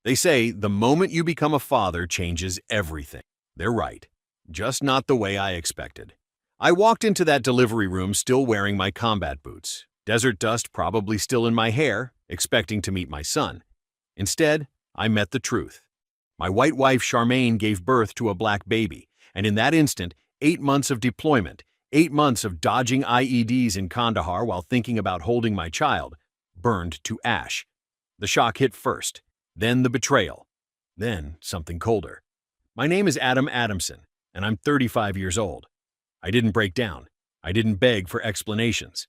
They say the moment you become a father changes everything. They're right. Just not the way I expected. I walked into that delivery room still wearing my combat boots, desert dust probably still in my hair, expecting to meet my son. Instead, I met the truth. My white wife Charmaine gave birth to a black baby, and in that instant, 8 months of deployment, 8 months of dodging IEDs in Kandahar while thinking about holding my child, burned to ash. The shock hit first, then the betrayal, then something colder. My name is Adam Adamson, and I'm 35 years old. I didn't break down. I didn't beg for explanations.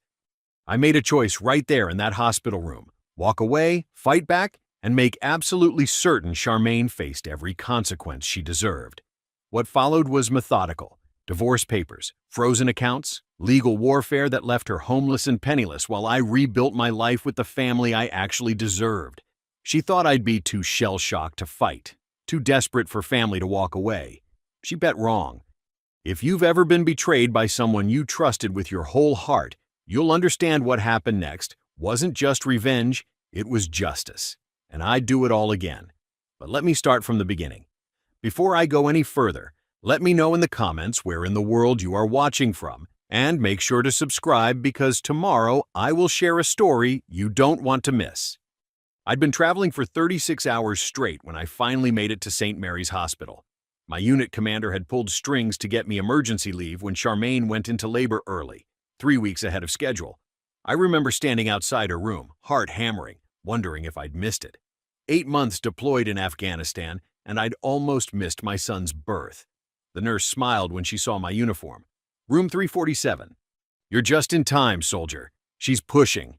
I made a choice right there in that hospital room. Walk away, fight back, and make absolutely certain Charmaine faced every consequence she deserved. What followed was methodical. Divorce papers, frozen accounts, legal warfare that left her homeless and penniless while I rebuilt my life with the family I actually deserved. She thought I'd be too shell-shocked to fight, too desperate for family to walk away. She bet wrong. If you've ever been betrayed by someone you trusted with your whole heart, you'll understand what happened next wasn't just revenge, it was justice. And I'd do it all again. But let me start from the beginning. Before I go any further, let me know in the comments where in the world you are watching from, and make sure to subscribe because tomorrow I will share a story you don't want to miss. I'd been traveling for 36 hours straight when I finally made it to St. Mary's Hospital. My unit commander had pulled strings to get me emergency leave when Charmaine went into labor early, 3 weeks ahead of schedule. I remember standing outside her room, heart hammering, wondering if I'd missed it. 8 months deployed in Afghanistan, and I'd almost missed my son's birth. The nurse smiled when she saw my uniform. Room 347. You're just in time, soldier. She's pushing.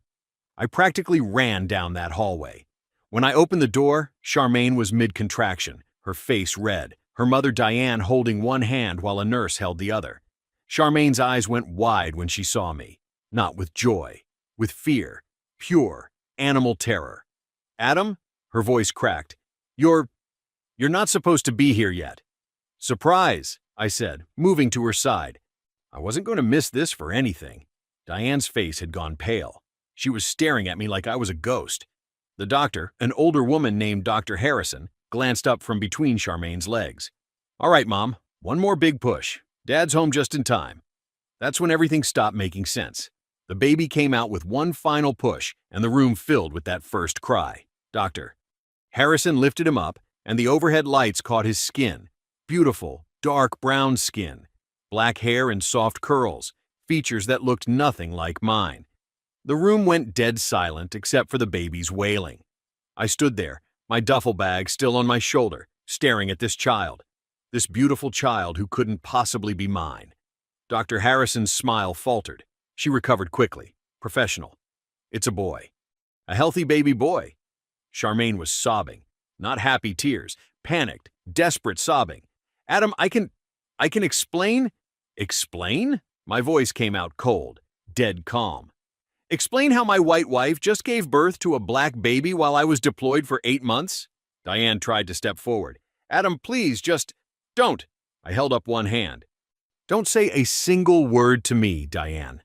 I practically ran down that hallway. When I opened the door, Charmaine was mid-contraction, her face red, her mother Diane holding one hand while a nurse held the other. Charmaine's eyes went wide when she saw me, not with joy, with fear, pure, animal terror. Adam? Her voice cracked. You're not supposed to be here yet. Surprise, I said, moving to her side. I wasn't going to miss this for anything. Diane's face had gone pale. She was staring at me like I was a ghost. The doctor, an older woman named Dr. Harrison, glanced up from between Charmaine's legs. All right, Mom, one more big push. Dad's home just in time. That's when everything stopped making sense. The baby came out with one final push, and the room filled with that first cry. Doctor. Harrison lifted him up, and the overhead lights caught his skin. Beautiful, dark brown skin. Black hair and soft curls, features that looked nothing like mine. The room went dead silent except for the baby's wailing. I stood there, my duffel bag still on my shoulder, staring at this child. This beautiful child who couldn't possibly be mine. Dr. Harrison's smile faltered. She recovered quickly. Professional. It's a boy. A healthy baby boy. Charmaine was sobbing. Not happy tears. Panicked, desperate sobbing. Adam, I can explain? Explain? My voice came out cold, dead calm. Explain how my white wife just gave birth to a black baby while I was deployed for 8 months? Diane tried to step forward. Adam, please, just don't. I held up one hand. Don't say a single word to me, Diane.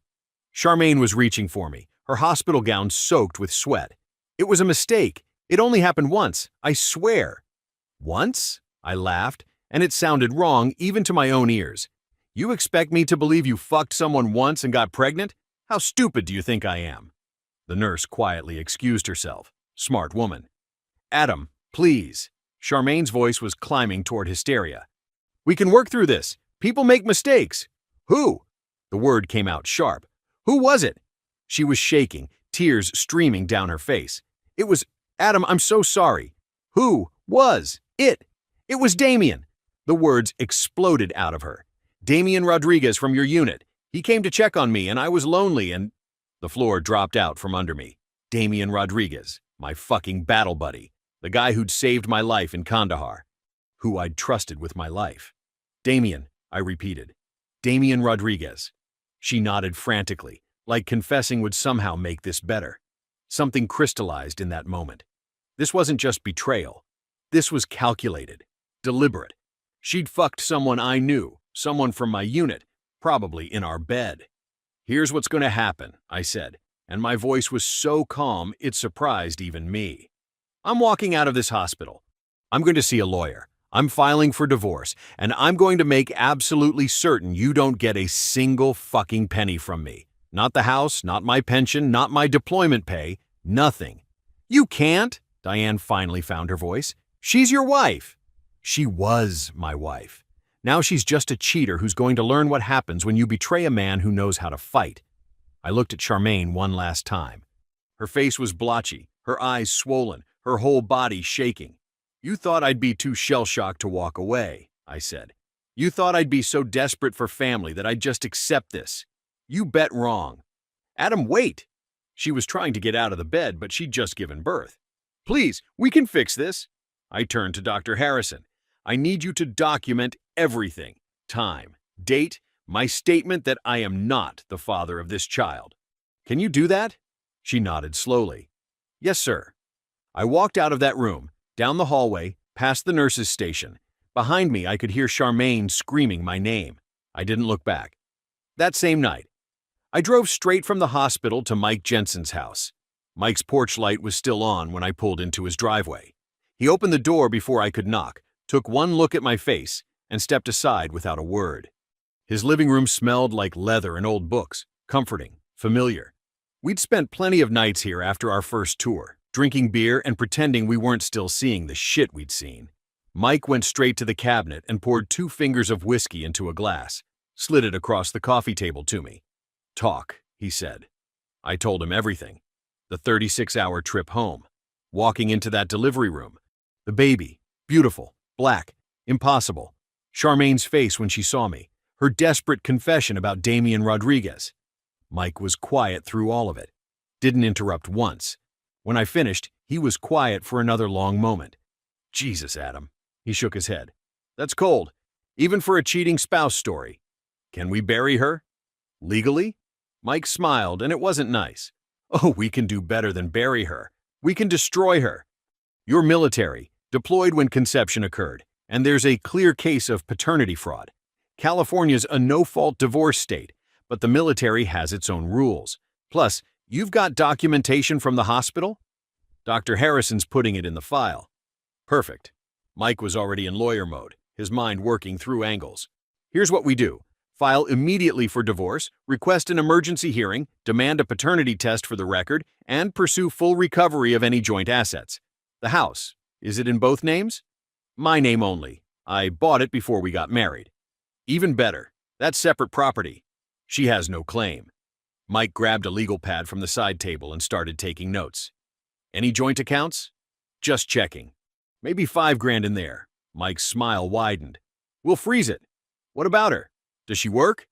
Charmaine was reaching for me, her hospital gown soaked with sweat. It was a mistake. It only happened once, I swear. Once? I laughed, and it sounded wrong even to my own ears. You expect me to believe you fucked someone once and got pregnant? How stupid do you think I am? The nurse quietly excused herself. Smart woman. Adam, please. Charmaine's voice was climbing toward hysteria. We can work through this. People make mistakes. Who? The word came out sharp. Who was it? She was shaking, tears streaming down her face. It was, Adam, I'm so sorry. Who was it? It was Damien. The words exploded out of her. Damien Rodriguez from your unit. He came to check on me and I was lonely and... The floor dropped out from under me. Damien Rodriguez, my fucking battle buddy. The guy who'd saved my life in Kandahar. Who I'd trusted with my life. Damien, I repeated. Damien Rodriguez. She nodded frantically, like confessing would somehow make this better. Something crystallized in that moment. This wasn't just betrayal. This was calculated, deliberate. She'd fucked someone I knew, someone from my unit, probably in our bed. Here's what's going to happen, I said, and my voice was so calm it surprised even me. I'm walking out of this hospital. I'm going to see a lawyer. I'm filing for divorce, and I'm going to make absolutely certain you don't get a single fucking penny from me. Not the house, not my pension, not my deployment pay, nothing. You can't, Diane finally found her voice. She's your wife. She was my wife. Now she's just a cheater who's going to learn what happens when you betray a man who knows how to fight. I looked at Charmaine one last time. Her face was blotchy, her eyes swollen, her whole body shaking. You thought I'd be too shell-shocked to walk away, I said. You thought I'd be so desperate for family that I'd just accept this. You bet wrong. Adam, wait! She was trying to get out of the bed, but she'd just given birth. Please, we can fix this. I turned to Dr. Harrison. I need you to document everything. Time, date, my statement that I am not the father of this child. Can you do that? She nodded slowly. Yes, sir. I walked out of that room, down the hallway, past the nurse's station. Behind me, I could hear Charmaine screaming my name. I didn't look back. That same night, I drove straight from the hospital to Mike Jensen's house. Mike's porch light was still on when I pulled into his driveway. He opened the door before I could knock, took one look at my face, and stepped aside without a word. His living room smelled like leather and old books, comforting, familiar. We'd spent plenty of nights here after our first tour, drinking beer and pretending we weren't still seeing the shit we'd seen. Mike went straight to the cabinet and poured 2 fingers of whiskey into a glass, slid it across the coffee table to me. Talk, he said. I told him everything. The 36-hour trip home, walking into that delivery room, the baby, beautiful, black, impossible, Charmaine's face when she saw me, her desperate confession about Damian Rodriguez. Mike was quiet through all of it, didn't interrupt once. When I finished, he was quiet for another long moment. Jesus, Adam. He shook his head. That's cold, even for a cheating spouse story. Can we bury her? Legally? Mike smiled, and it wasn't nice. Oh, we can do better than bury her. We can destroy her. You're military, deployed when conception occurred, and there's a clear case of paternity fraud. California's a no-fault divorce state, but the military has its own rules. Plus, you've got documentation from the hospital? Dr. Harrison's putting it in the file. Perfect. Mike was already in lawyer mode, his mind working through angles. Here's what we do. File immediately for divorce, request an emergency hearing, demand a paternity test for the record, and pursue full recovery of any joint assets. The house, is it in both names? My name only. I bought it before we got married. Even better, that's separate property. She has no claim. Mike grabbed a legal pad from the side table and started taking notes. Any joint accounts? Just checking. Maybe $5,000 in there. Mike's smile widened. We'll freeze it. What about her? Does she work?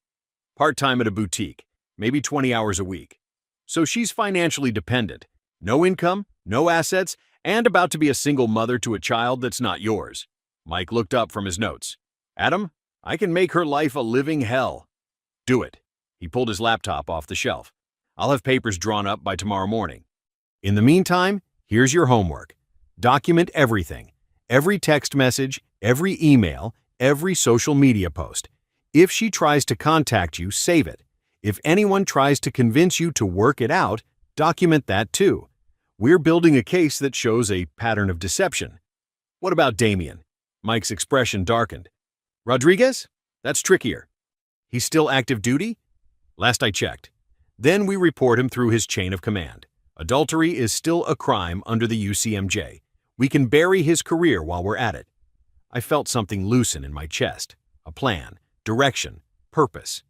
Part-time at a boutique, maybe 20 hours a week. So she's financially dependent. No income, no assets, and about to be a single mother to a child that's not yours. Mike looked up from his notes. Adam, I can make her life a living hell. Do it. He pulled his laptop off the shelf. I'll have papers drawn up by tomorrow morning. In the meantime, here's your homework. Document everything. Every text message, every email, every social media post. If she tries to contact you, save it. If anyone tries to convince you to work it out, document that too. We're building a case that shows a pattern of deception. What about Damian? Mike's expression darkened. Rodriguez? That's trickier. He's still active duty? Last I checked. Then we report him through his chain of command. Adultery is still a crime under the UCMJ. We can bury his career while we're at it. I felt something loosen in my chest. A plan, direction, purpose.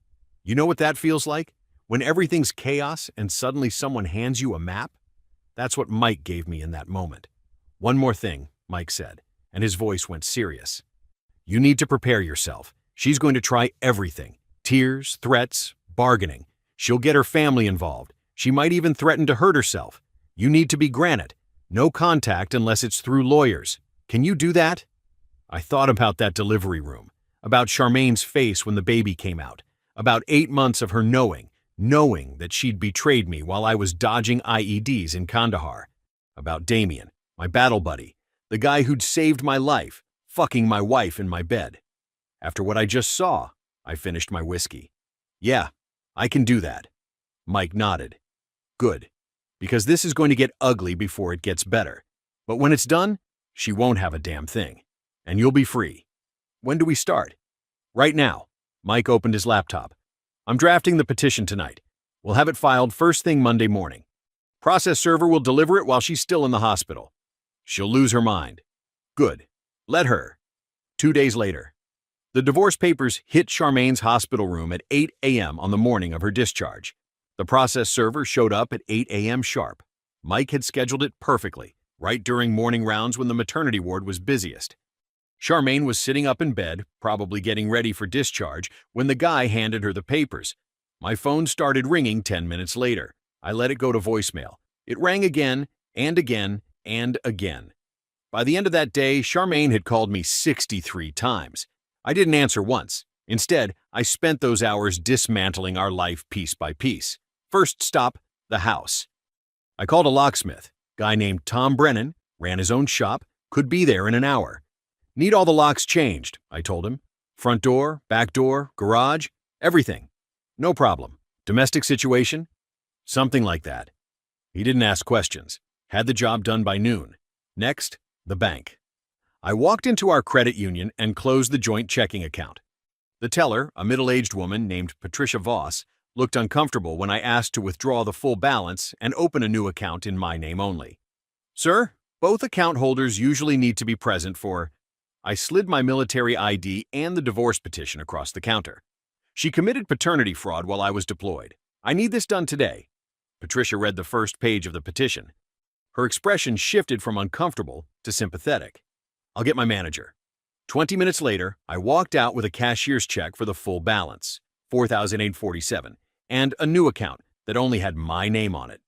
You know what that feels like? When everything's chaos and suddenly someone hands you a map? That's what Mike gave me in that moment. One more thing, Mike said, and his voice went serious. You need to prepare yourself. She's going to try everything. Tears, threats, bargaining. She'll get her family involved. She might even threaten to hurt herself. You need to be granted. No contact unless it's through lawyers. Can you do that? I thought about that delivery room, about Charmaine's face when the baby came out, about 8 months of her knowing that she'd betrayed me while I was dodging IEDs in Kandahar, about Damian, my battle buddy, the guy who'd saved my life, fucking my wife in my bed. After what I just saw, I finished my whiskey. Yeah, I can do that. Mike nodded. Good, because this is going to get ugly before it gets better. But when it's done, she won't have a damn thing. And you'll be free. When do we start? Right now. Mike opened his laptop. I'm drafting the petition tonight. We'll have it filed first thing Monday morning. Process server will deliver it while she's still in the hospital. She'll lose her mind. Good. Let her. 2 days later. The divorce papers hit Charmaine's hospital room at 8 a.m. on the morning of her discharge. The process server showed up at 8 a.m. sharp. Mike had scheduled it perfectly, right during morning rounds when the maternity ward was busiest. Charmaine was sitting up in bed, probably getting ready for discharge, when the guy handed her the papers. My phone started ringing 10 minutes later. I let it go to voicemail. It rang again, and again, and again. By the end of that day, Charmaine had called me 63 times. I didn't answer once. Instead, I spent those hours dismantling our life piece by piece. First stop, the house. I called a locksmith. Guy named Tom Brennan, ran his own shop, could be there in an hour. Need all the locks changed, I told him. Front door, back door, garage, everything. No problem. Domestic situation? Something like that. He didn't ask questions. Had the job done by noon. Next, the bank. I walked into our credit union and closed the joint checking account. The teller, a middle-aged woman named Patricia Voss, looked uncomfortable when I asked to withdraw the full balance and open a new account in my name only. Sir, both account holders usually need to be present for... I slid my military ID and the divorce petition across the counter. She committed paternity fraud while I was deployed. I need this done today. Patricia read the first page of the petition. Her expression shifted from uncomfortable to sympathetic. I'll get my manager. 20 minutes later, I walked out with a cashier's check for the full balance, $4,847, and a new account that only had my name on it.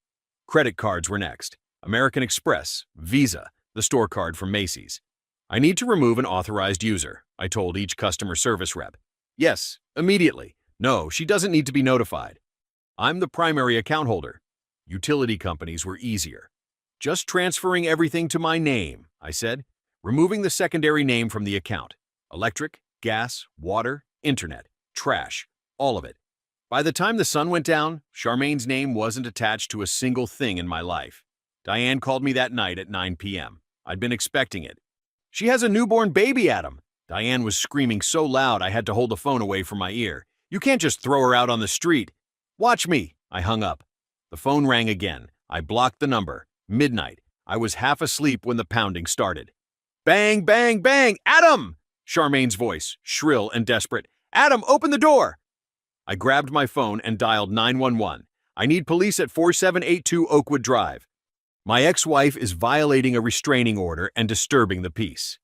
Credit cards were next. American Express, Visa, the store card from Macy's. I need to remove an authorized user, I told each customer service rep. Yes, immediately. No, she doesn't need to be notified. I'm the primary account holder. Utility companies were easier. Just transferring everything to my name, I said, removing the secondary name from the account. Electric, gas, water, internet, trash, all of it. By the time the sun went down, Charmaine's name wasn't attached to a single thing in my life. Diane called me that night at 9 p.m. I'd been expecting it. She has a newborn baby, Adam. Diane was screaming so loud I had to hold the phone away from my ear. You can't just throw her out on the street. Watch me. I hung up. The phone rang again. I blocked the number. Midnight. I was half asleep when the pounding started. Bang, bang, bang! Adam! Charmaine's voice, shrill and desperate. Adam, open the door! I grabbed my phone and dialed 911. I need police at 4782 Oakwood Drive. My ex-wife is violating a restraining order and disturbing the peace.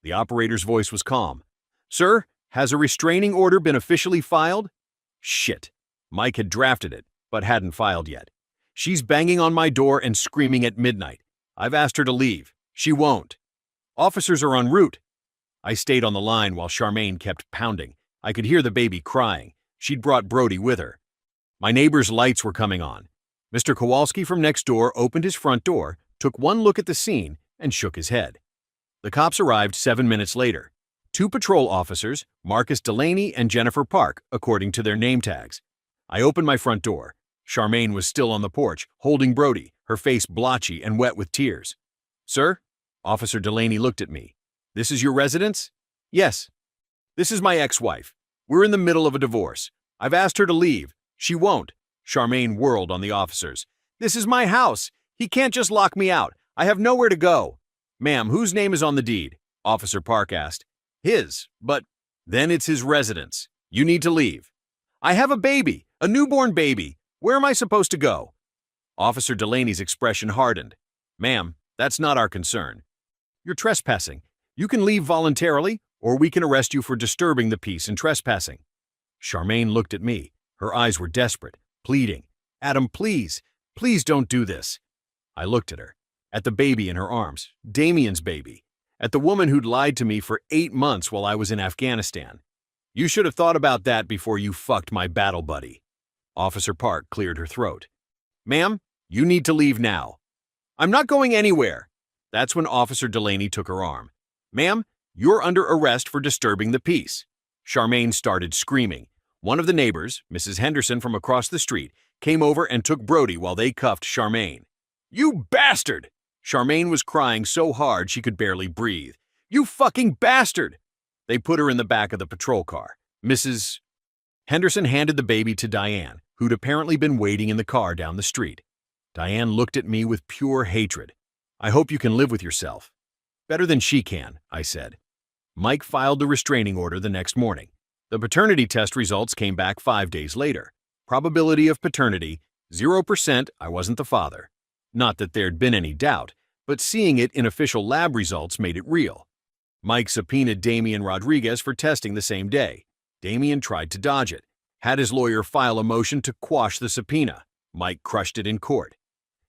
The operator's voice was calm. Sir, has a restraining order been officially filed? Shit. Mike had drafted it, but hadn't filed yet. She's banging on my door and screaming at midnight. I've asked her to leave. She won't. Officers are en route. I stayed on the line while Charmaine kept pounding. I could hear the baby crying. She'd brought Brody with her. My neighbor's lights were coming on. Mr. Kowalski from next door opened his front door, took one look at the scene, and shook his head. The cops arrived 7 minutes later. 2 patrol officers, Marcus Delaney and Jennifer Park, according to their name tags. I opened my front door. Charmaine was still on the porch, holding Brody, her face blotchy and wet with tears. Sir? Officer Delaney looked at me. This is your residence? Yes. This is my ex-wife. We're in the middle of a divorce. I've asked her to leave. She won't. Charmaine whirled on the officers. This is my house. He can't just lock me out. I have nowhere to go. Ma'am, whose name is on the deed? Officer Park asked. His, but then it's his residence. You need to leave. I have a baby, a newborn baby. Where am I supposed to go? Officer Delaney's expression hardened. Ma'am, that's not our concern. You're trespassing. You can leave voluntarily, or we can arrest you for disturbing the peace and trespassing. Charmaine looked at me. Her eyes were desperate, pleading. Adam, please, please don't do this. I looked at her, at the baby in her arms, Damien's baby, at the woman who'd lied to me for 8 months while I was in Afghanistan. You should have thought about that before you fucked my battle buddy. Officer Park cleared her throat. Ma'am, you need to leave now. I'm not going anywhere. That's when Officer Delaney took her arm. Ma'am, you're under arrest for disturbing the peace. Charmaine started screaming. One of the neighbors, Mrs. Henderson from across the street, came over and took Brody while they cuffed Charmaine. You bastard! Charmaine was crying so hard she could barely breathe. "You fucking bastard!" They put her in the back of the patrol car. Mrs. Henderson handed the baby to Diane, who'd apparently been waiting in the car down the street. Diane looked at me with pure hatred. "I hope you can live with yourself." "Better than she can," I said. Mike filed the restraining order the next morning. The paternity test results came back 5 days later. Probability of paternity, 0%, I wasn't the father. Not that there'd been any doubt, but seeing it in official lab results made it real. Mike subpoenaed Damian Rodriguez for testing the same day. Damian tried to dodge it, had his lawyer file a motion to quash the subpoena. Mike crushed it in court.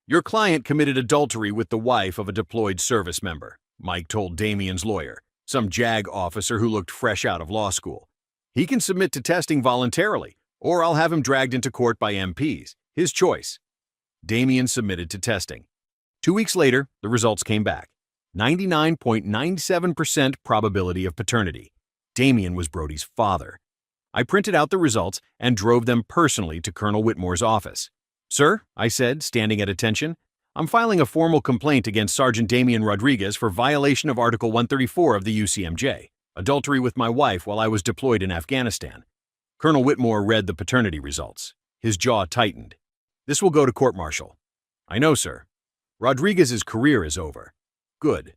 "Your client committed adultery with the wife of a deployed service member," Mike told Damian's lawyer, some JAG officer who looked fresh out of law school. "He can submit to testing voluntarily, or I'll have him dragged into court by MPs. His choice." Damian submitted to testing. 2 weeks later, the results came back. 99.97% probability of paternity. Damian was Brody's father. I printed out the results and drove them personally to Colonel Whitmore's office. "Sir," I said, standing at attention, "I'm filing a formal complaint against Sergeant Damian Rodriguez for violation of Article 134 of the UCMJ, adultery with my wife while I was deployed in Afghanistan." Colonel Whitmore read the paternity results. His jaw tightened. "This will go to court-martial." "I know, sir." "Rodriguez's career is over." "Good."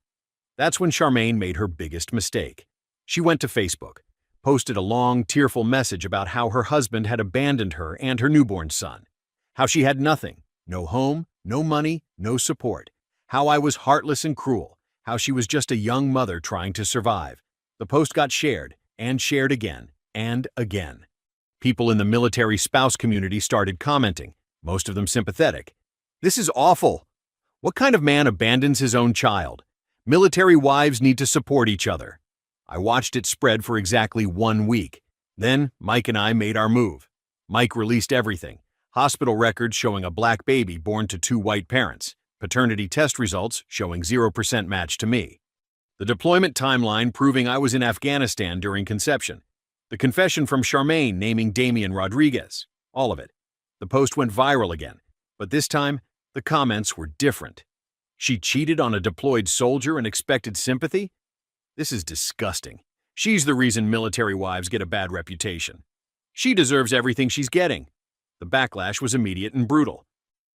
That's when Charmaine made her biggest mistake. She went to Facebook, posted a long, tearful message about how her husband had abandoned her and her newborn son, how she had nothing, no home, no money, no support, how I was heartless and cruel, how she was just a young mother trying to survive. The post got shared, and shared again, and again. People in the military spouse community started commenting, most of them sympathetic. "This is awful. What kind of man abandons his own child? Military wives need to support each other." I watched it spread for exactly 1 week. Then Mike and I made our move. Mike released everything. Hospital records showing a black baby born to 2 white parents. Paternity test results showing 0% match to me. The deployment timeline proving I was in Afghanistan during conception. The confession from Charmaine naming Damian Rodriguez. All of it. The post went viral again, but this time, the comments were different. She cheated on a deployed soldier and expected sympathy? This is disgusting. She's the reason military wives get a bad reputation. She deserves everything she's getting. The backlash was immediate and brutal.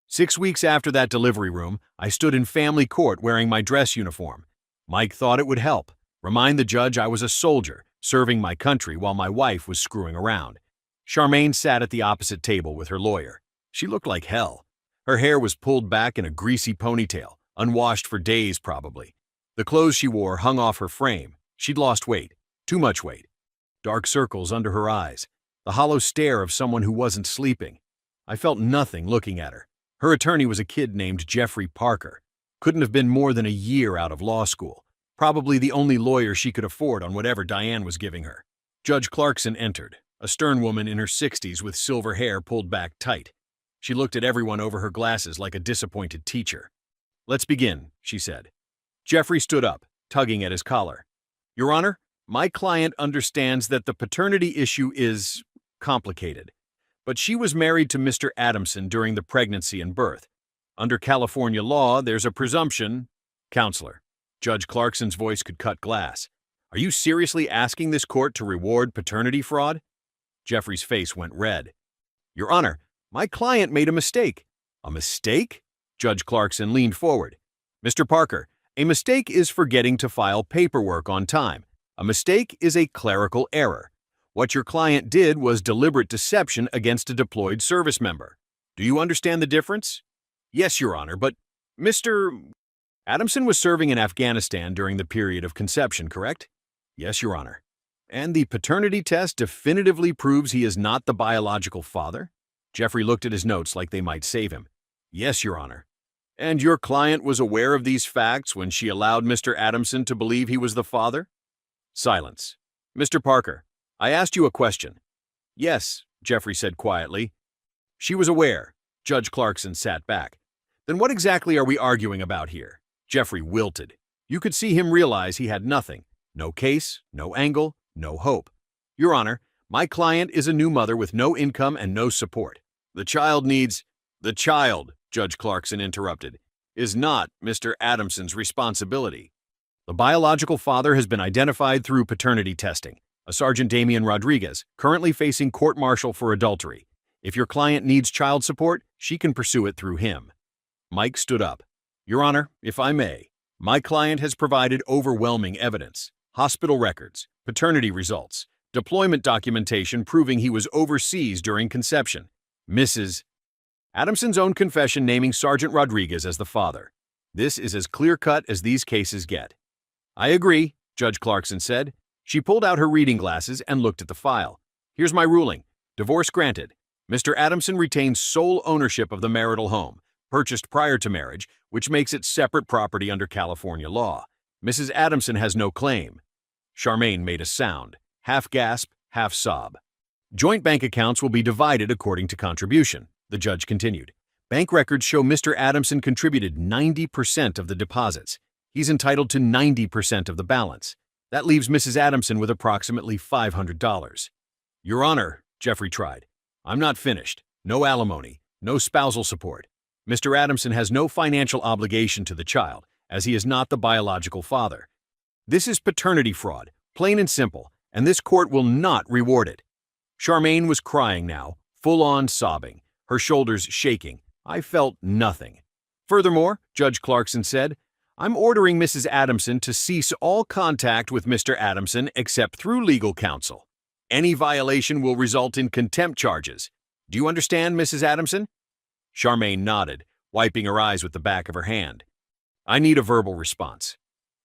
6 weeks after that delivery room, I stood in family court wearing my dress uniform. Mike thought it would help, remind the judge I was a soldier, serving my country while my wife was screwing around. Charmaine sat at the opposite table with her lawyer. She looked like hell. Her hair was pulled back in a greasy ponytail, unwashed for days probably. The clothes she wore hung off her frame. She'd lost weight, too much weight. Dark circles under her eyes, the hollow stare of someone who wasn't sleeping. I felt nothing looking at her. Her attorney was a kid named Jeffrey Parker. Couldn't have been more than a year out of law school. Probably the only lawyer she could afford on whatever Diane was giving her. Judge Clarkson entered, a stern woman in her 60s with silver hair pulled back tight. She looked at everyone over her glasses like a disappointed teacher. "Let's begin," she said. Jeffrey stood up, tugging at his collar. "Your Honor, my client understands that the paternity issue is complicated, but she was married to Mr. Adamson during the pregnancy and birth. Under California law, there's a presumption—" "Counselor." Judge Clarkson's voice could cut glass. "Are you seriously asking this court to reward paternity fraud?" Jeffrey's face went red. "Your Honor, my client made a mistake." "A mistake?" Judge Clarkson leaned forward. "Mr. Parker, a mistake is forgetting to file paperwork on time. A mistake is a clerical error. What your client did was deliberate deception against a deployed service member. Do you understand the difference?" "Yes, Your Honor, but Mr. Adamson was serving in Afghanistan during the period of conception, correct?" "Yes, Your Honor." "And the paternity test definitively proves he is not the biological father?" Jeffrey looked at his notes like they might save him. "Yes, Your Honor." "And your client was aware of these facts when she allowed Mr. Adamson to believe he was the father?" Silence. "Mr. Parker, I asked you a question." "Yes," Jeffrey said quietly. "She was aware." Judge Clarkson sat back. "Then what exactly are we arguing about here?" Jeffrey wilted. You could see him realize he had nothing. No case, no angle, no hope. "Your Honor, my client is a new mother with no income and no support. The child needs—" "The child," Judge Clarkson interrupted. is not Mr. Adamson's responsibility. The biological father has been identified through paternity testing, a Sergeant Damian Rodriguez, currently facing court-martial for adultery. If your client needs child support, she can pursue it through him. Mike stood up. Your Honor, if I may, my client has provided overwhelming evidence. Hospital records, paternity results, deployment documentation proving he was overseas during conception. Mrs. Adamson's own confession naming Sergeant Rodriguez as the father. This is as clear-cut as these cases get. I agree, Judge Clarkson said. She pulled out her reading glasses and looked at the file. Here's my ruling. Divorce granted. Mr. Adamson retains sole ownership of the marital home, purchased prior to marriage, which makes it separate property under California law. Mrs. Adamson has no claim. Charmaine made a sound, half gasp, half sob. Joint bank accounts will be divided according to contribution, the judge continued. Bank records show Mr. Adamson contributed 90% of the deposits. He's entitled to 90% of the balance. That leaves Mrs. Adamson with approximately $500. Your Honor, Jeffrey tried. I'm not finished. No alimony, no spousal support. Mr. Adamson has no financial obligation to the child, as he is not the biological father. This is paternity fraud, plain and simple, and this court will not reward it. Charmaine was crying now, full-on sobbing, her shoulders shaking. I felt nothing. Furthermore, Judge Clarkson said, I'm ordering Mrs. Adamson to cease all contact with Mr. Adamson except through legal counsel. Any violation will result in contempt charges. Do you understand, Mrs. Adamson? Charmaine nodded, wiping her eyes with the back of her hand. I need a verbal response.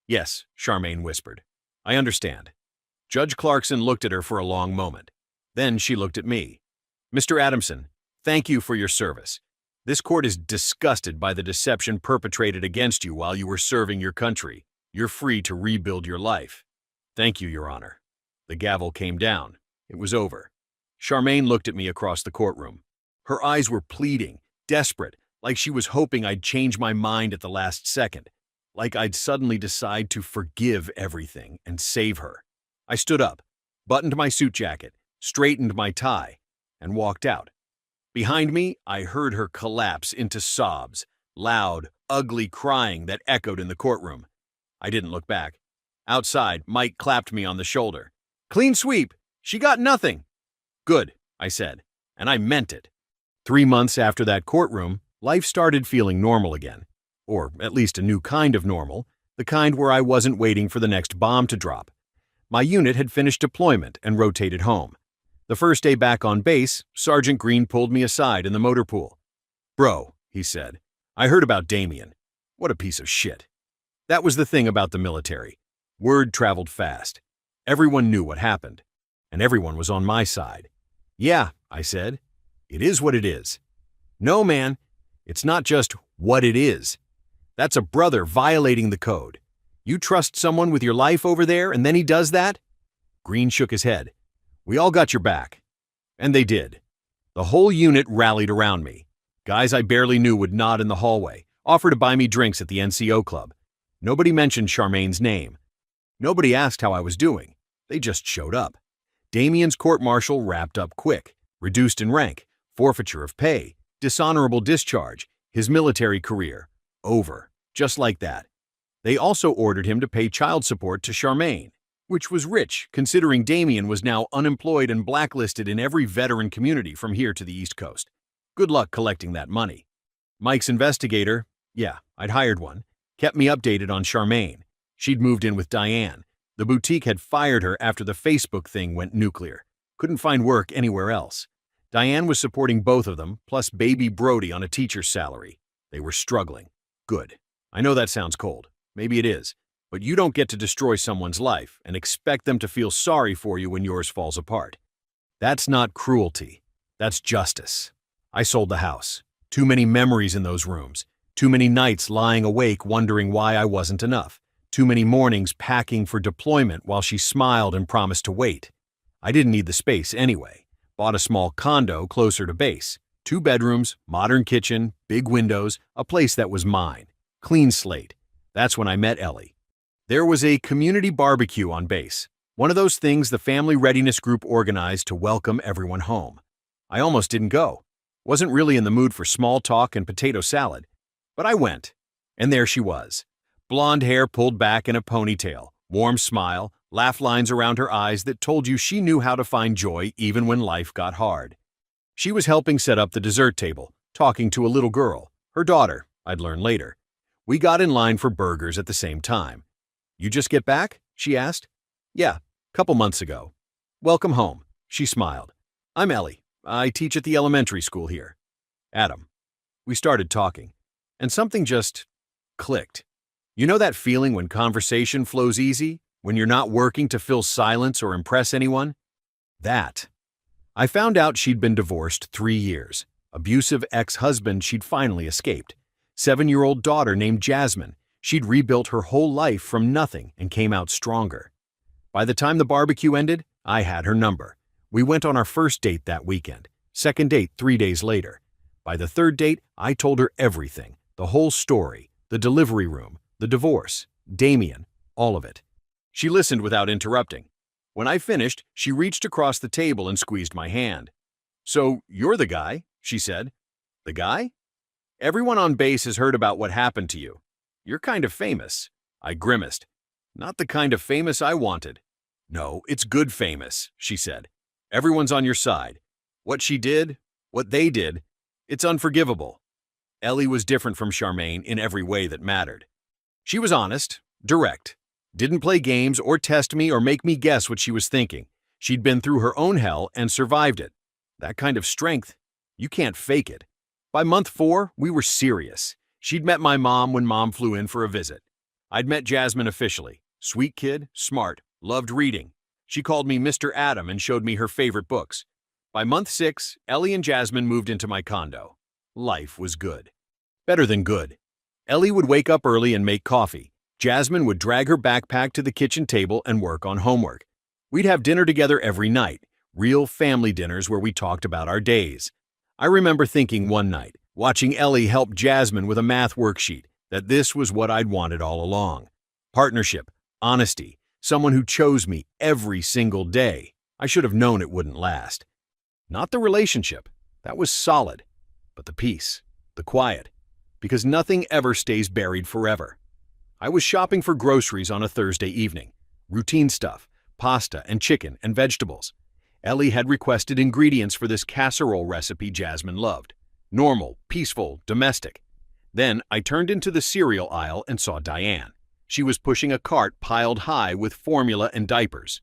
Yes, Charmaine whispered. I understand. Judge Clarkson looked at her for a long moment. Then she looked at me. Mr. Adamson, thank you for your service. This court is disgusted by the deception perpetrated against you while you were serving your country. You're free to rebuild your life. Thank you, Your Honor. The gavel came down. It was over. Charmaine looked at me across the courtroom. Her eyes were pleading, desperate, like she was hoping I'd change my mind at the last second, like I'd suddenly decide to forgive everything and save her. I stood up, buttoned my suit jacket, straightened my tie, and walked out. Behind me, I heard her collapse into sobs, loud, ugly crying that echoed in the courtroom. I didn't look back. Outside, Mike clapped me on the shoulder. Clean sweep! She got nothing! Good, I said, and I meant it. 3 months after that courtroom, life started feeling normal again. Or at least a new kind of normal, the kind where I wasn't waiting for the next bomb to drop. My unit had finished deployment and rotated home. The first day back on base, Sergeant Green pulled me aside in the motor pool. Bro, he said, I heard about Damian. What a piece of shit. That was the thing about the military. Word traveled fast. Everyone knew what happened. And everyone was on my side. Yeah, I said. It is what it is. No, man. It's not just what it is. That's a brother violating the code. You trust someone with your life over there and then he does that? Green shook his head. We all got your back. And they did. The whole unit rallied around me. Guys I barely knew would nod in the hallway, offer to buy me drinks at the NCO club. Nobody mentioned Charmaine's name. Nobody asked how I was doing. They just showed up. Damian's court-martial wrapped up quick, reduced in rank, forfeiture of pay, dishonorable discharge, his military career. Over. Just like that. They also ordered him to pay child support to Charmaine, which was rich considering Damian was now unemployed and blacklisted in every veteran community from here to the East Coast. Good luck collecting that money. Mike's investigator, yeah, I'd hired one, kept me updated on Charmaine. She'd moved in with Diane. The boutique had fired her after the Facebook thing went nuclear. Couldn't find work anywhere else. Diane was supporting both of them, plus baby Brody on a teacher's salary. They were struggling. Good. I know that sounds cold. Maybe it is. But you don't get to destroy someone's life and expect them to feel sorry for you when yours falls apart. That's not cruelty. That's justice. I sold the house. Too many memories in those rooms. Too many nights lying awake wondering why I wasn't enough. Too many mornings packing for deployment while she smiled and promised to wait. I didn't need the space anyway. Bought a small condo closer to base. 2 bedrooms, modern kitchen, big windows, a place that was mine. Clean slate. That's when I met Ellie. There was a community barbecue on base, one of those things the family readiness group organized to welcome everyone home. I almost didn't go. Wasn't really in the mood for small talk and potato salad, but I went. And there she was. Blonde hair pulled back in a ponytail, warm smile, laugh lines around her eyes that told you she knew how to find joy even when life got hard. She was helping set up the dessert table, talking to a little girl, her daughter, I'd learn later. We got in line for burgers at the same time. "You just get back?" she asked. "Yeah, couple months ago." "Welcome home," she smiled. "I'm Ellie. I teach at the elementary school here." "Adam." We started talking, and something just clicked. You know that feeling when conversation flows easy, when you're not working to fill silence or impress anyone? That. I found out she'd been divorced 3 years. Abusive ex-husband she'd finally escaped. 7-year-old daughter named Jasmine. She'd rebuilt her whole life from nothing and came out stronger. By the time the barbecue ended, I had her number. We went on our first date that weekend. Second date 3 days later. By the third date, I told her everything. The whole story. The delivery room. The divorce. Damien. All of it. She listened without interrupting. When I finished, she reached across the table and squeezed my hand. "So, you're the guy," she said. "The guy? Everyone on base has heard about what happened to you. You're kind of famous." I grimaced. "Not the kind of famous I wanted." "No, it's good famous," she said. "Everyone's on your side. What she did, what they did, it's unforgivable." Ellie was different from Charmaine in every way that mattered. She was honest, direct, didn't play games or test me or make me guess what she was thinking. She'd been through her own hell and survived it. That kind of strength, you can't fake it. By month 4, we were serious. She'd met my mom when Mom flew in for a visit. I'd met Jasmine officially. Sweet kid, smart, loved reading. She called me Mr. Adam and showed me her favorite books. By month 6, Ellie and Jasmine moved into my condo. Life was good. Better than good. Ellie would wake up early and make coffee. Jasmine would drag her backpack to the kitchen table and work on homework. We'd have dinner together every night, real family dinners where we talked about our days. I remember thinking one night, watching Ellie help Jasmine with a math worksheet, that this was what I'd wanted all along. Partnership, honesty, someone who chose me every single day. I should have known it wouldn't last. Not the relationship, that was solid, but the peace, the quiet, because nothing ever stays buried forever. I was shopping for groceries on a Thursday evening. Routine stuff, pasta and chicken and vegetables. Ellie had requested ingredients for this casserole recipe Jasmine loved. Normal, peaceful, domestic. Then I turned into the cereal aisle and saw Diane. She was pushing a cart piled high with formula and diapers.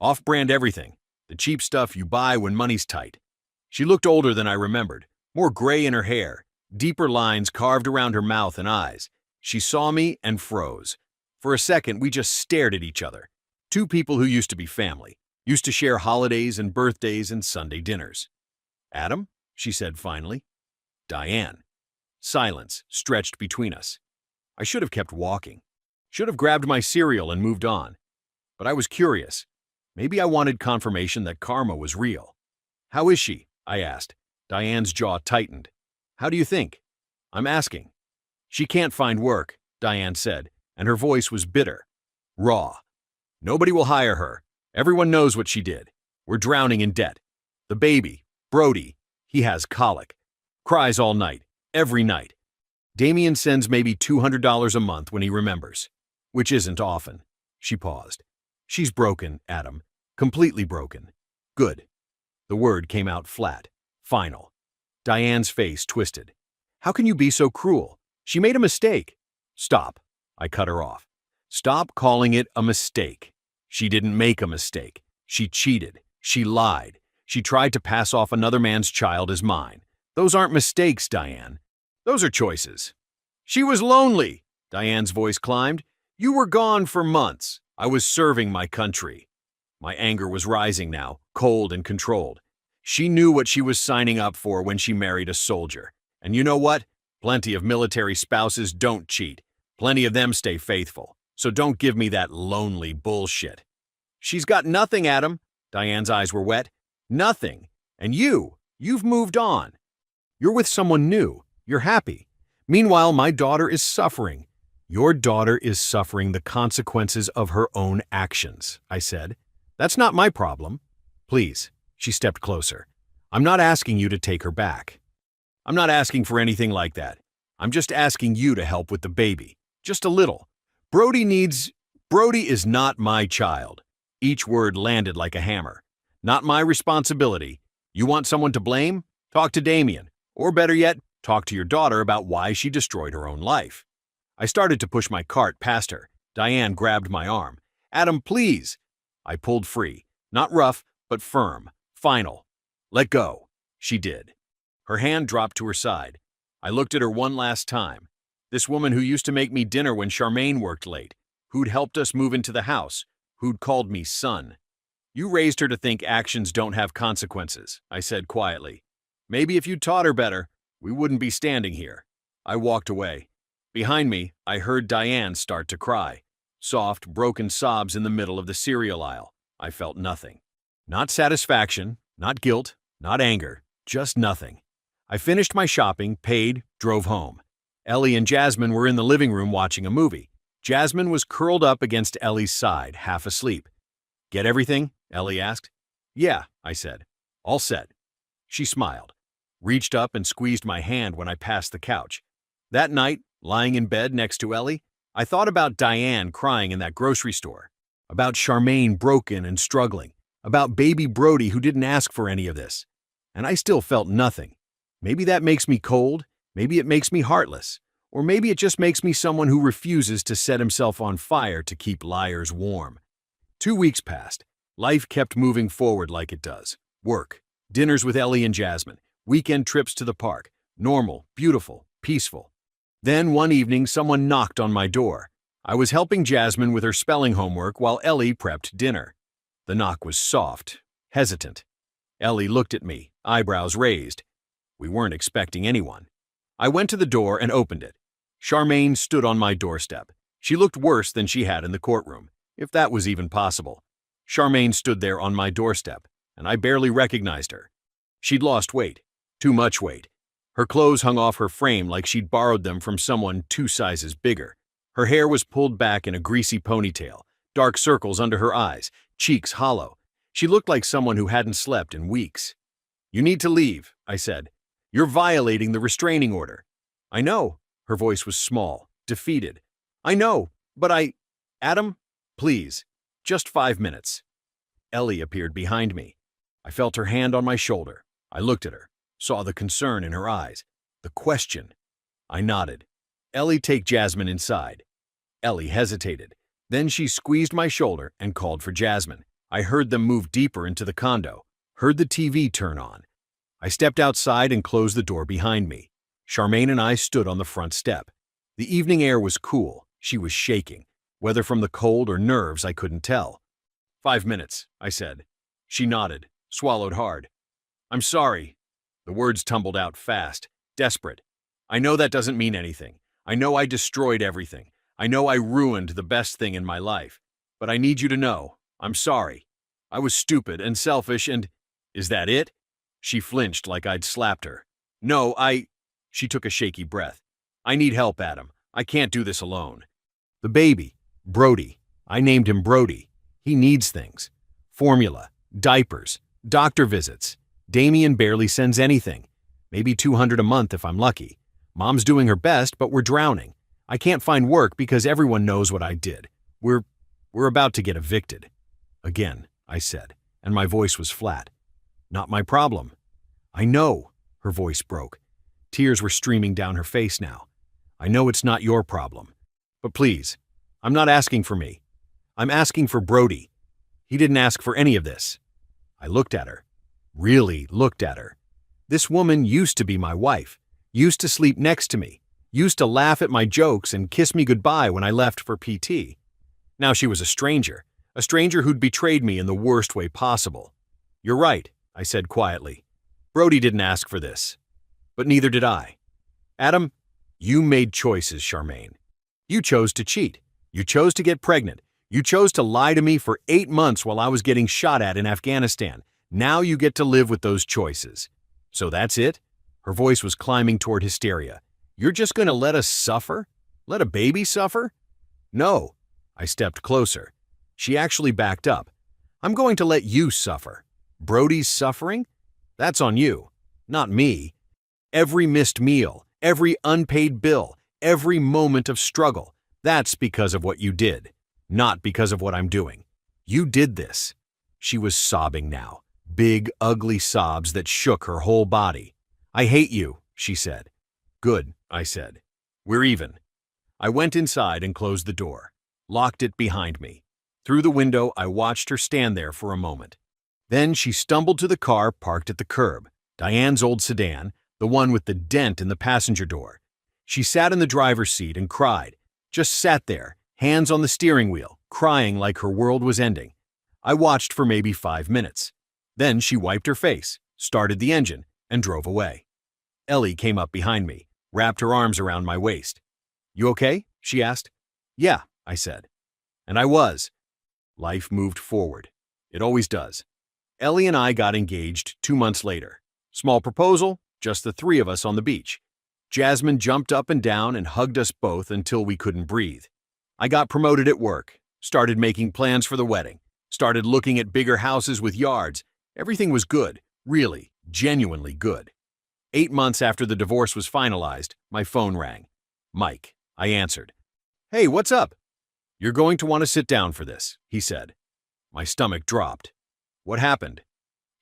Off-brand everything, the cheap stuff you buy when money's tight. She looked older than I remembered, more gray in her hair, deeper lines carved around her mouth and eyes. She saw me and froze. For a second, we just stared at each other. Two people who used to be family, used to share holidays and birthdays and Sunday dinners. "Adam?" she said finally. "Diane." Silence stretched between us. I should have kept walking. Should have grabbed my cereal and moved on. But I was curious. Maybe I wanted confirmation that karma was real. "How is she?" I asked. Diane's jaw tightened. "How do you think?" "I'm asking." "She can't find work," Diane said, and her voice was bitter, raw. "Nobody will hire her. Everyone knows what she did. We're drowning in debt. The baby, Brody, he has colic. Cries all night, every night. Damien sends maybe $200 a month when he remembers, which isn't often." She paused. "She's broken, Adam. Completely broken." "Good." The word came out flat, final. Diane's face twisted. "How can you be so cruel? She made a mistake." "Stop." I cut her off. "Stop calling it a mistake. She didn't make a mistake. She cheated. She lied. She tried to pass off another man's child as mine. Those aren't mistakes, Diane. Those are choices." "She was lonely," Diane's voice climbed. "You were gone for months. I was serving my country." My anger was rising now, cold and controlled. She knew what she was signing up for when she married a soldier. And you know what? Plenty of military spouses don't cheat. Plenty of them stay faithful. So don't give me that lonely bullshit. "She's got nothing, Adam." Diane's eyes were wet. "Nothing. And you've moved on. You're with someone new. You're happy. Meanwhile, my daughter is suffering." "Your daughter is suffering the consequences of her own actions," I said. "That's not my problem." "Please." She stepped closer. "I'm not asking you to take her back. I'm not asking for anything like that. I'm just asking you to help with the baby. Just a little. Brody is not my child. Each word landed like a hammer. Not my responsibility. You want someone to blame? Talk to Damien. Or better yet, talk to your daughter about why she destroyed her own life. I started to push my cart past her. Diane grabbed my arm. Adam, please. I pulled free. Not rough, but firm. Final. Let go. She did. Her hand dropped to her side. I looked at her one last time. This woman who used to make me dinner when Charmaine worked late, who'd helped us move into the house, who'd called me son. You raised her to think actions don't have consequences, I said quietly. Maybe if you'd taught her better, we wouldn't be standing here. I walked away. Behind me, I heard Diane start to cry. Soft, broken sobs in the middle of the cereal aisle. I felt nothing. Not satisfaction, not guilt, not anger, just nothing. I finished my shopping, paid, drove home. Ellie and Jasmine were in the living room watching a movie. Jasmine was curled up against Ellie's side, half asleep. Get everything? Ellie asked. Yeah, I said. All set. She smiled, reached up and squeezed my hand when I passed the couch. That night, lying in bed next to Ellie, I thought about Diane crying in that grocery store, about Charmaine broken and struggling, about baby Brody who didn't ask for any of this. And I still felt nothing. Maybe that makes me cold, maybe it makes me heartless, or maybe it just makes me someone who refuses to set himself on fire to keep liars warm. 2 weeks passed. Life kept moving forward like it does. Work, dinners with Ellie and Jasmine, weekend trips to the park, normal, beautiful, peaceful. Then one evening someone knocked on my door. I was helping Jasmine with her spelling homework while Ellie prepped dinner. The knock was soft, hesitant. Ellie looked at me, eyebrows raised. We weren't expecting anyone. I went to the door and opened it. Charmaine stood on my doorstep. She looked worse than she had in the courtroom, if that was even possible. Charmaine stood there on my doorstep, and I barely recognized her. She'd lost weight, too much weight. Her clothes hung off her frame like she'd borrowed them from someone 2 sizes bigger. Her hair was pulled back in a greasy ponytail, dark circles under her eyes, cheeks hollow. She looked like someone who hadn't slept in weeks. You need to leave, I said. You're violating the restraining order. I know. Her voice was small, defeated. I know, but Adam, please, just 5 minutes. Ellie appeared behind me. I felt her hand on my shoulder. I looked at her, saw the concern in her eyes, the question. I nodded. Ellie, take Jasmine inside. Ellie hesitated. Then she squeezed my shoulder and called for Jasmine. I heard them move deeper into the condo, heard the TV turn on. I stepped outside and closed the door behind me. Charmaine and I stood on the front step. The evening air was cool. She was shaking. Whether from the cold or nerves, I couldn't tell. 5 minutes, I said. She nodded, swallowed hard. I'm sorry. The words tumbled out fast, desperate. I know that doesn't mean anything. I know I destroyed everything. I know I ruined the best thing in my life. But I need you to know, I'm sorry. I was stupid and selfish and… Is that it? She flinched like I'd slapped her. No, She took a shaky breath. I need help, Adam. I can't do this alone. The baby, Brody. I named him Brody. He needs things. Formula, diapers, doctor visits. Damien barely sends anything. Maybe $200 a month if I'm lucky. Mom's doing her best, but we're drowning. I can't find work because everyone knows what I did. We're about to get evicted. Again, I said, and my voice was flat. Not my problem. I know, her voice broke. Tears were streaming down her face now. I know it's not your problem. But please, I'm not asking for me. I'm asking for Brody. He didn't ask for any of this. I looked at her. Really looked at her. This woman used to be my wife, used to sleep next to me, used to laugh at my jokes and kiss me goodbye when I left for PT. Now she was a stranger who'd betrayed me in the worst way possible. You're right, I said quietly. Brody didn't ask for this. But neither did I. Adam, you made choices, Charmaine. You chose to cheat. You chose to get pregnant. You chose to lie to me for 8 months while I was getting shot at in Afghanistan. Now you get to live with those choices. So that's it? Her voice was climbing toward hysteria. You're just going to let us suffer? Let a baby suffer? No. I stepped closer. She actually backed up. I'm going to let you suffer. Brody's suffering? That's on you, not me. Every missed meal, Every unpaid bill, every moment of struggle, that's because of what you did, not because of what I'm doing. You did this." She was sobbing now, big, ugly sobs that shook her whole body. "I hate you," she said. "Good," I said. "We're even." I went inside and closed the door, locked it behind me. Through the window, I watched her stand there for a moment. Then she stumbled to the car parked at the curb, Diane's old sedan, the one with the dent in the passenger door. She sat in the driver's seat and cried, just sat there, hands on the steering wheel, crying like her world was ending. I watched for maybe 5 minutes. Then she wiped her face, started the engine, and drove away. Ellie came up behind me, wrapped her arms around my waist. "You okay?" she asked. "Yeah," I said. And I was. Life moved forward. It always does. Ellie and I got engaged 2 months later. Small proposal, just the 3 of us on the beach. Jasmine jumped up and down and hugged us both until we couldn't breathe. I got promoted at work, started making plans for the wedding, started looking at bigger houses with yards. Everything was good, really, genuinely good. 8 months after the divorce was finalized, my phone rang. Mike. I answered. "Hey, what's up?" "You're going to want to sit down for this," he said. My stomach dropped. "What happened?"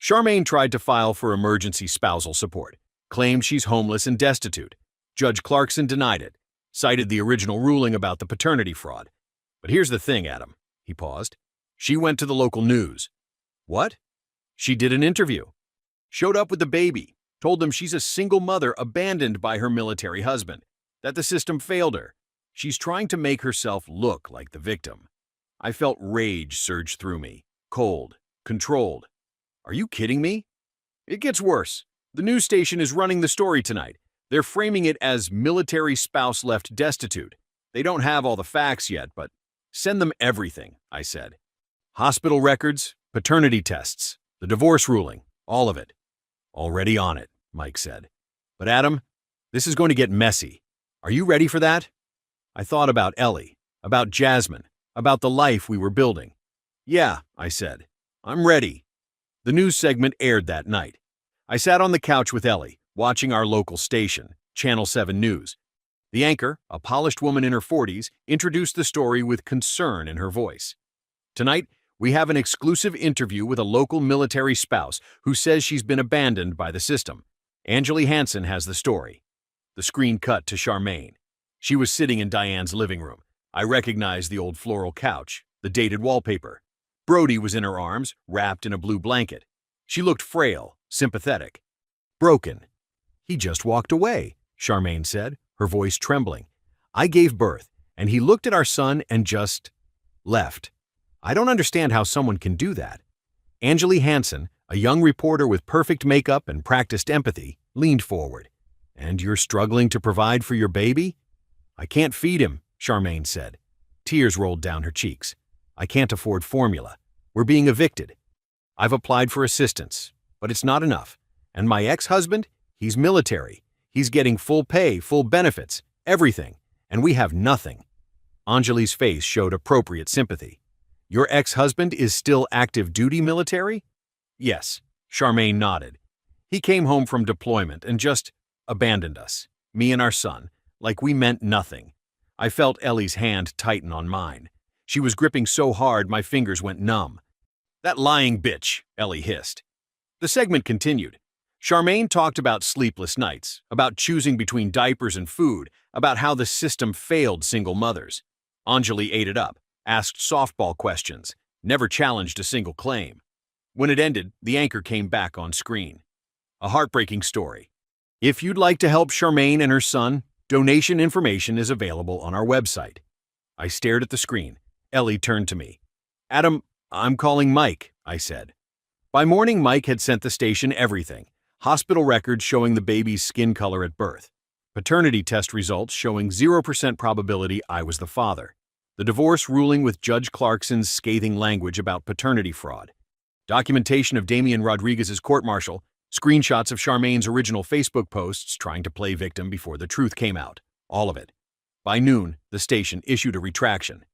"Charmaine tried to file for emergency spousal support, claimed she's homeless and destitute. Judge Clarkson denied it, cited the original ruling about the paternity fraud. But here's the thing, Adam." He paused. "She went to the local news." "What?" "She did an interview. Showed up with the baby, told them she's a single mother abandoned by her military husband, that the system failed her. She's trying to make herself look like the victim." I felt rage surge through me, cold, controlled. "Are you kidding me?" "It gets worse. The news station is running the story tonight. They're framing it as military spouse left destitute. They don't have all the facts yet, but send them everything," I said. "Hospital records, paternity tests, the divorce ruling, all of it." "Already on it," Mike said. "But Adam, this is going to get messy. Are you ready for that?" I thought about Ellie, about Jasmine, about the life we were building. "Yeah," I said. "I'm ready." The news segment aired that night. I sat on the couch with Ellie, watching our local station, Channel 7 News. The anchor, a polished woman in her 40s, introduced the story with concern in her voice. "Tonight, we have an exclusive interview with a local military spouse who says she's been abandoned by the system. Anjali Hansen has the story." The screen cut to Charmaine. She was sitting in Diane's living room. I recognized the old floral couch, the dated wallpaper. Brody was in her arms, wrapped in a blue blanket. She looked frail, sympathetic. "Broken. He just walked away," Charmaine said, her voice trembling. "I gave birth, and he looked at our son and just left. I don't understand how someone can do that." Anjali Hansen, a young reporter with perfect makeup and practiced empathy, leaned forward. "And you're struggling to provide for your baby?" "I can't feed him," Charmaine said. Tears rolled down her cheeks. "I can't afford formula. We're being evicted. I've applied for assistance, but it's not enough. And my ex-husband, he's military. He's getting full pay, full benefits, everything, and we have nothing." Anjali's face showed appropriate sympathy. "Your ex-husband is still active duty military?" "Yes," Charmaine nodded. "He came home from deployment and just abandoned us, me and our son, like we meant nothing." I felt Ellie's hand tighten on mine. She was gripping so hard my fingers went numb. "That lying bitch," Ellie hissed. The segment continued. Charmaine talked about sleepless nights, about choosing between diapers and food, about how the system failed single mothers. Anjali ate it up, asked softball questions, never challenged a single claim. When it ended, the anchor came back on screen. A heartbreaking story. If you'd like to help Charmaine and her son, donation information is available on our website. I stared at the screen. Ellie turned to me. "Adam, I'm calling Mike," I said. By morning, Mike had sent the station everything. Hospital records showing the baby's skin color at birth. Paternity test results showing 0% probability I was the father. The divorce ruling with Judge Clarkson's scathing language about paternity fraud. Documentation of Damian Rodriguez's court-martial. Screenshots of Charmaine's original Facebook posts trying to play victim before the truth came out. All of it. By noon, the station issued a retraction.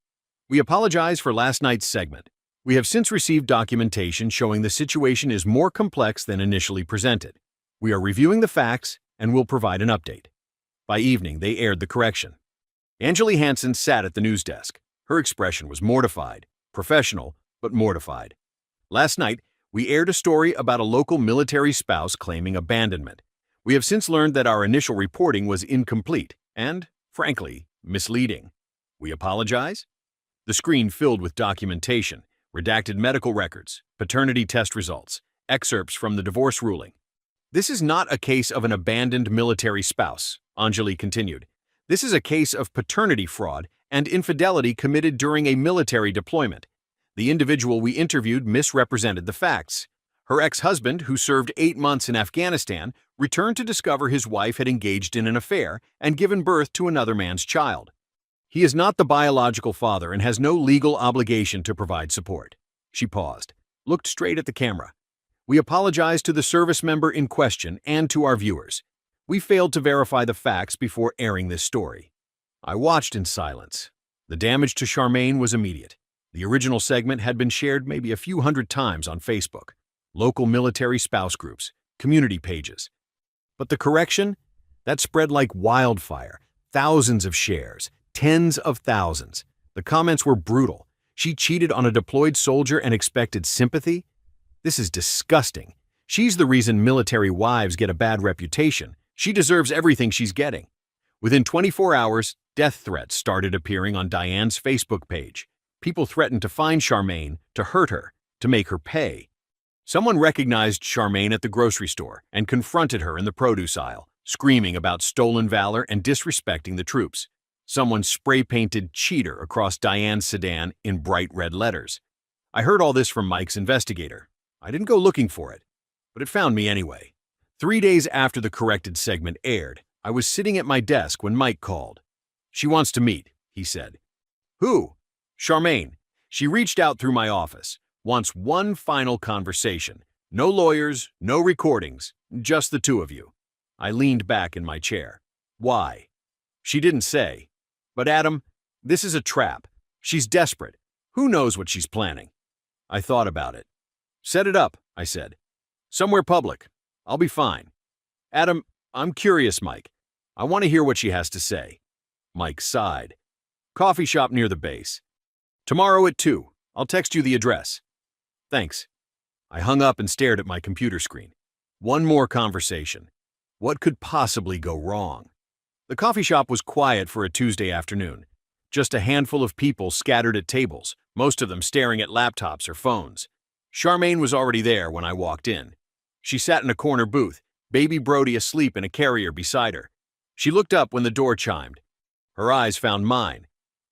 "We apologize for last night's segment. We have since received documentation showing the situation is more complex than initially presented. We are reviewing the facts and will provide an update." By evening, they aired the correction. Angeli Hansen sat at the news desk. Her expression was mortified, professional, but mortified. Last night, we aired a story about a local military spouse claiming abandonment. We have since learned that our initial reporting was incomplete and, frankly, misleading. We apologize? The screen filled with documentation, redacted medical records, paternity test results, excerpts from the divorce ruling. This is not a case of an abandoned military spouse, Angeli continued. This is a case of paternity fraud and infidelity committed during a military deployment. The individual we interviewed misrepresented the facts. Her ex-husband, who served 8 months in Afghanistan, returned to discover his wife had engaged in an affair and given birth to another man's child. He is not the biological father and has no legal obligation to provide support. She paused, looked straight at the camera. We apologize to the service member in question and to our viewers. We failed to verify the facts before airing this story. I watched in silence. The damage to Charmaine was immediate. The original segment had been shared maybe a few hundred times on Facebook, local military spouse groups, community pages. But the correction? That spread like wildfire. Thousands of shares, tens of thousands. The comments were brutal. She cheated on a deployed soldier and expected sympathy? This is disgusting. She's the reason military wives get a bad reputation. She deserves everything she's getting. Within 24 hours, death threats started appearing on Diane's Facebook page. People threatened to find Charmaine, to hurt her, to make her pay. Someone recognized Charmaine at the grocery store and confronted her in the produce aisle, screaming about stolen valor and disrespecting the troops. Someone spray-painted cheater across Diane's sedan in bright red letters. I heard all this from Mike's investigator. I didn't go looking for it, but it found me anyway. 3 days after the corrected segment aired, I was sitting at my desk when Mike called. "She wants to meet," he said. "Who?" "Charmaine. She reached out through my office. Wants one final conversation. No lawyers, no recordings, just the two of you." I leaned back in my chair. "Why?" "She didn't say. But Adam, this is a trap. She's desperate. Who knows what she's planning?" I thought about it. "Set it up," I said. "Somewhere public. I'll be fine." "Adam, I'm curious, Mike. I want to hear what she has to say." Mike sighed. "Coffee shop near the base. Tomorrow at 2. I'll text you the address." "Thanks." I hung up and stared at my computer screen. One more conversation. What could possibly go wrong? The coffee shop was quiet for a Tuesday afternoon. Just a handful of people scattered at tables, most of them staring at laptops or phones. Charmaine was already there when I walked in. She sat in a corner booth, baby Brody asleep in a carrier beside her. She looked up when the door chimed. Her eyes found mine.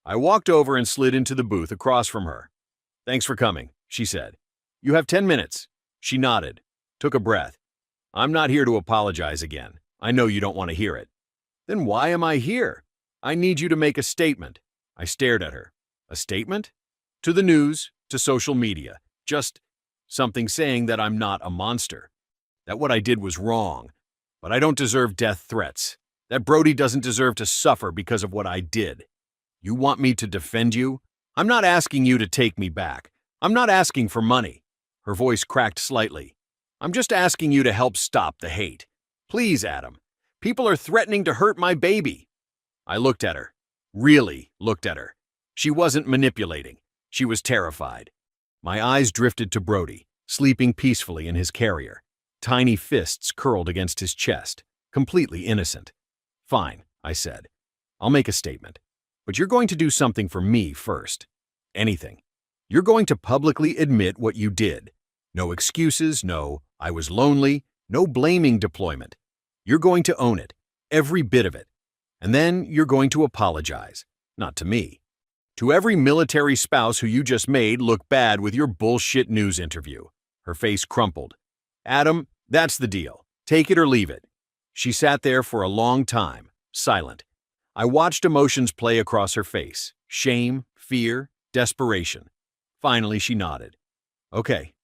I walked over and slid into the booth across from her. "Thanks for coming," she said. "You have 10 minutes." She nodded, took a breath. "I'm not here to apologize again. I know you don't want to hear it." "Then why am I here?" "I need you to make a statement." I stared at her. "A statement?" "To the news, to social media. Just something saying that I'm not a monster. That what I did was wrong. But I don't deserve death threats. That Brody doesn't deserve to suffer because of what I did. You want me to defend you? I'm not asking you to take me back. I'm not asking for money." Her voice cracked slightly. "I'm just asking you to help stop the hate. Please, Adam. People are threatening to hurt my baby." I looked at her. Really looked at her. She wasn't manipulating. She was terrified. My eyes drifted to Brody, sleeping peacefully in his carrier. Tiny fists curled against his chest, completely innocent. "Fine," I said. "I'll make a statement. But you're going to do something for me first. Anything. You're going to publicly admit what you did. No excuses, no, I was lonely, no blaming deployment. You're going to own it, every bit of it. And then you're going to apologize. Not to me. To every military spouse who you just made look bad with your bullshit news interview." Her face crumpled. "Adam, that's the deal. Take it or leave it." She sat there for a long time, silent. I watched emotions play across her face. Shame, fear, desperation. Finally, she nodded. "Okay."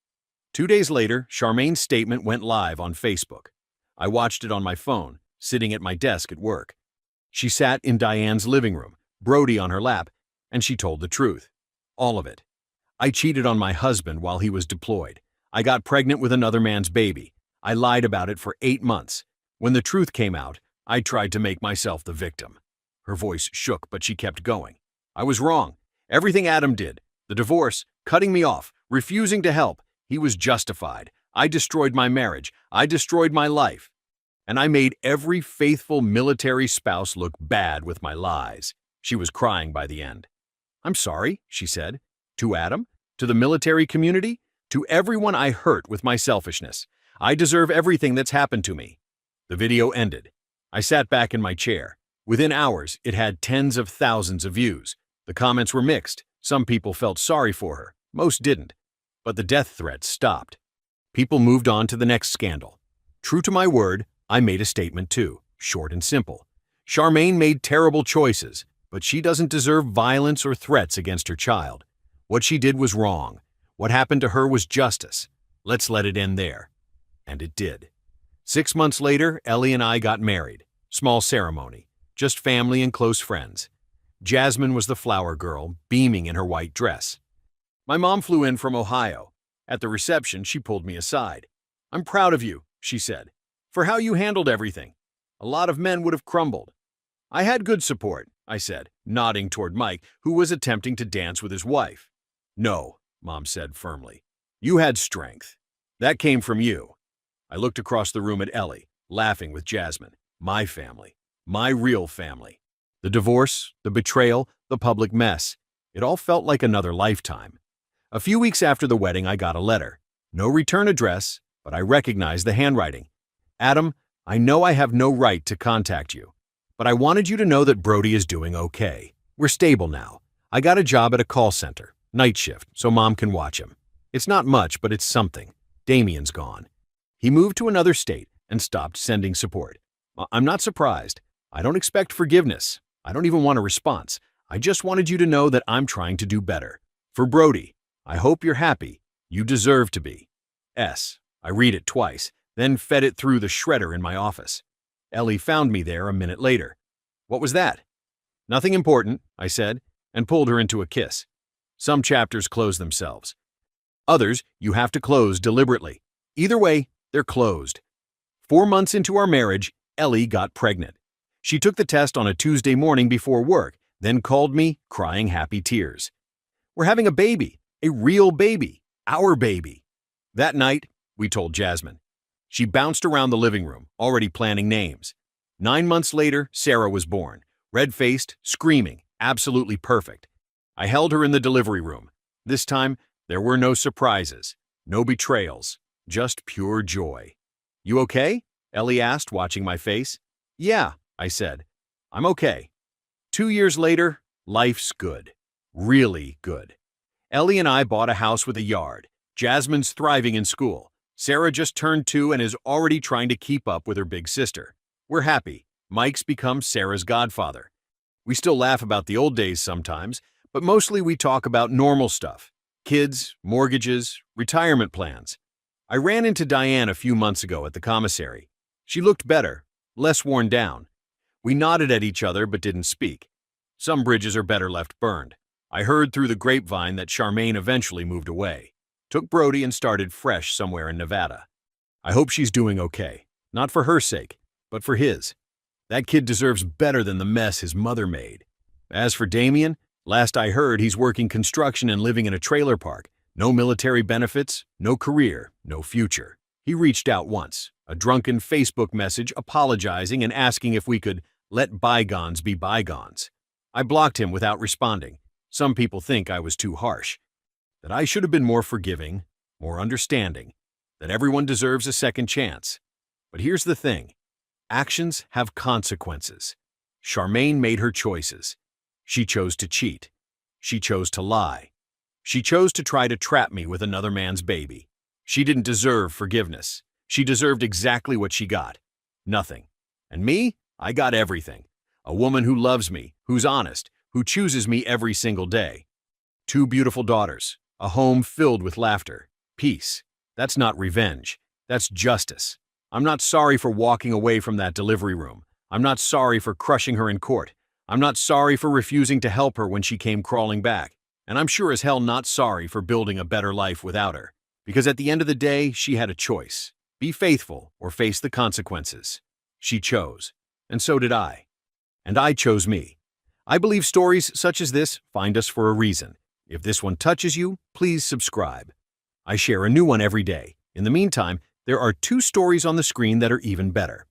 2 days later, Charmaine's statement went live on Facebook. I watched it on my phone, sitting at my desk at work. She sat in Diane's living room, Brody on her lap, and she told the truth. All of it. I cheated on my husband while he was deployed. I got pregnant with another man's baby. I lied about it for 8 months. When the truth came out, I tried to make myself the victim. Her voice shook, but she kept going. I was wrong. Everything Adam did, the divorce, cutting me off, refusing to help, he was justified. I destroyed my marriage. I destroyed my life. And I made every faithful military spouse look bad with my lies. She was crying by the end. I'm sorry, she said. To Adam? To the military community? To everyone I hurt with my selfishness. I deserve everything that's happened to me. The video ended. I sat back in my chair. Within hours, it had tens of thousands of views. The comments were mixed. Some people felt sorry for her. Most didn't. But the death threats stopped. People moved on to the next scandal. True to my word, I made a statement too, short and simple. Charmaine made terrible choices, but she doesn't deserve violence or threats against her child. What she did was wrong. What happened to her was justice. Let's let it end there. And it did. 6 months later, Ellie and I got married. Small ceremony. Just family and close friends. Jasmine was the flower girl, beaming in her white dress. My mom flew in from Ohio. At the reception, she pulled me aside. I'm proud of you, she said, for how you handled everything. A lot of men would have crumbled. I had good support, I said, nodding toward Mike, who was attempting to dance with his wife. No, Mom said firmly. You had strength. That came from you. I looked across the room at Ellie, laughing with Jasmine. My family. My real family. The divorce, the betrayal, the public mess. It all felt like another lifetime. A few weeks after the wedding, I got a letter. No return address, but I recognized the handwriting. Adam, I know I have no right to contact you, but I wanted you to know that Brody is doing okay. We're stable now. I got a job at a call center, night shift, so Mom can watch him. It's not much, but it's something. Damien's gone. He moved to another state and stopped sending support. I'm not surprised. I don't expect forgiveness. I don't even want a response. I just wanted you to know that I'm trying to do better. For Brody, I hope you're happy. You deserve to be. S. I read it twice, then fed it through the shredder in my office. Ellie found me there a minute later. What was that? Nothing important, I said, and pulled her into a kiss. Some chapters close themselves. Others, you have to close deliberately. Either way, they're closed. 4 months into our marriage, Ellie got pregnant. She took the test on a Tuesday morning before work, then called me, crying happy tears. We're having a baby, a real baby, our baby. That night, we told Jasmine. She bounced around the living room, already planning names. 9 months later, Sarah was born, red-faced, screaming, absolutely perfect. I held her in the delivery room. This time, there were no surprises, no betrayals, just pure joy. You okay? Ellie asked, watching my face. Yeah, I said. I'm okay. 2 years later, life's good. Really good. Ellie and I bought a house with a yard. Jasmine's thriving in school. Sarah just turned 2 and is already trying to keep up with her big sister. We're happy. Mike's become Sarah's godfather. We still laugh about the old days sometimes, but mostly we talk about normal stuff. Kids, mortgages, retirement plans. I ran into Diane a few months ago at the commissary. She looked better, less worn down. We nodded at each other but didn't speak. Some bridges are better left burned. I heard through the grapevine that Charmaine eventually moved away. Took Brody and started fresh somewhere in Nevada. I hope she's doing okay. Not for her sake, but for his. That kid deserves better than the mess his mother made. As for Damien, last I heard he's working construction and living in a trailer park. No military benefits, no career, no future. He reached out once, a drunken Facebook message apologizing and asking if we could let bygones be bygones. I blocked him without responding. Some people think I was too harsh. That I should have been more forgiving, more understanding, that everyone deserves a second chance. But here's the thing. Actions have consequences. Charmaine made her choices. She chose to cheat. She chose to lie. She chose to try to trap me with another man's baby. She didn't deserve forgiveness. She deserved exactly what she got. Nothing. And me? I got everything. A woman who loves me, who's honest, who chooses me every single day. 2 beautiful daughters. A home filled with laughter. Peace. That's not revenge. That's justice. I'm not sorry for walking away from that delivery room. I'm not sorry for crushing her in court. I'm not sorry for refusing to help her when she came crawling back. And I'm sure as hell not sorry for building a better life without her. Because at the end of the day, she had a choice. Be faithful or face the consequences. She chose. And so did I. And I chose me. I believe stories such as this find us for a reason. If this one touches you, please subscribe. I share a new one every day. In the meantime, there are 2 stories on the screen that are even better.